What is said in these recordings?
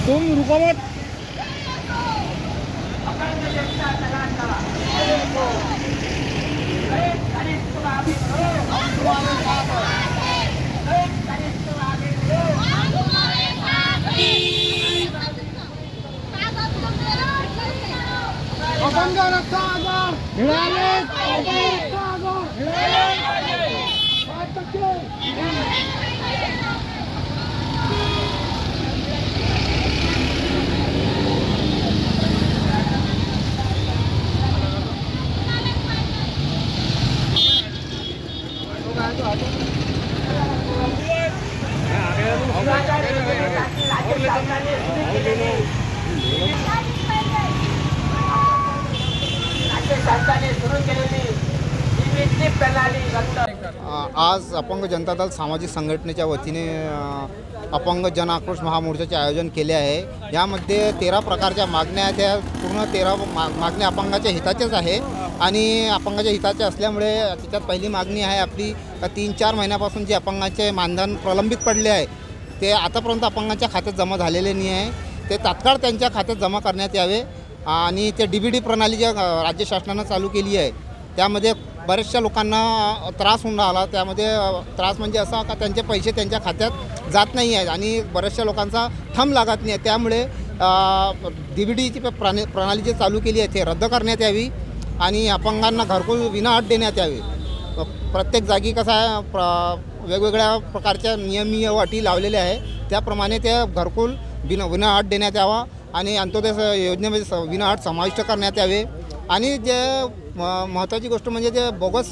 तुम रुको मत। अपंग रक्षा आजार मिळाले, अपंग आजार मिळाले 5%। आज अपंग जनता दल सामाजिक संघटनेच्या वतीने अपंग जन आक्रोश महामोर्चाचे आयोजन केले आहे। यामध्ये 13 प्रकारच्या मागण्या आहेत। त्या पूर्ण 13 मागण्या अपंगाच्या हिताच्याच आहे आणि अपंगाच्या हिताचे असल्यामुळे त्याच्यात पहिली मागणी आहे आपली 3-4 महिन्यापासून जे अपंगाचे मानधन प्रलंबित पडले आहे ते आतापर्यंत अपंगाच्या खात्यात जमा झालेले नाही आहे। ते तात्काळ त्यांच्या खात्यात जमा करण्यात यावे आणि ते DBD प्रणाली जे राज्य शासनानं चालू केली आहे त्यामध्ये बऱ्याचशा लोकांना त्रास होऊन राहिला। त्यामध्ये त्रास म्हणजे असा का त्यांचे पैसे त्यांच्या खात्यात जात नाही आहेत आणि बऱ्याचशा लोकांचा थंब लागत नाही आहे। त्यामुळे DBDची प्रणाली जी चालू केली आहे ते रद्द करण्यात यावी आणि अपंगांना घरकुल विनाअट देण्यात यावे। प्रत्येक जागी कसं आहे वेगवेगळ्या प्रकारच्या नियमीय अटी लावलेल्या आहे त्याप्रमाणे ते घरकुल विनाअट देण्यात यावा आणि अंत्योदय योजनेमध्ये विनाअट समाविष्ट करण्यात यावे। आणि जे महत्त्वाची गोष्ट म्हणजे जे बोगस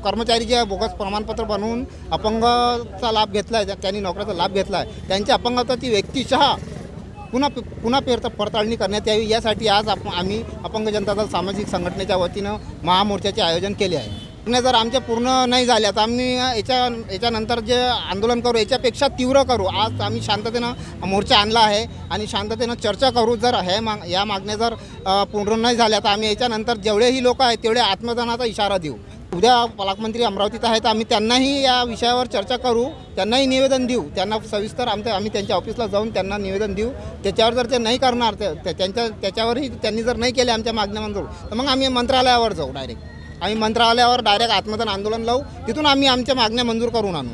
कर्मचारी जे बोगस प्रमाणपत्र बनवून अपंगाचा लाभ घेतला आहे त्यांनी नोकरीचा लाभ घेतला आहे त्यांच्या अपंगाची व्यक्तिशः पुन्हा पडताळणी करण्यात यावी। यासाठी आज आम्ही अपंग जनता दल सामाजिक संघटनेच्या वतीनं महामोर्चाचे आयोजन केले आहे। जर आमच्या पूर्ण नाही झाल्या तर आम्ही याच्यानंतर जे आंदोलन करू याच्यापेक्षा तीव्र करू। आज आम्ही शांततेनं मोर्चा आणला आहे आणि शांततेनं चर्चा करू। जर या मागण्या जर पूर्ण नाही झाल्या तर आम्ही याच्यानंतर जेवढेही लोक आहेत तेवढे आत्मदानाचा इशारा देऊ। उद्या पालकमंत्री अमरावतीत आहेत आम्ही त्यांनाही या विषयावर चर्चा करू, त्यांनाही निवेदन देऊ, त्यांना सविस्तर आम्ही त्यांच्या ऑफिसला जाऊन त्यांना निवेदन देऊ। त्याच्यावर जर ते नाही करणार त्याच्यावरही त्यांनी जर नाही केले आमच्या मागण्या मंजूर तर मग आम्ही मंत्रालयावर जाऊ। आम्ही मंत्रालयावर डायरेक्ट आत्मदान आंदोलन लावू, तिथून आम्ही आमच्या मागण्या मंजूर करून आणू।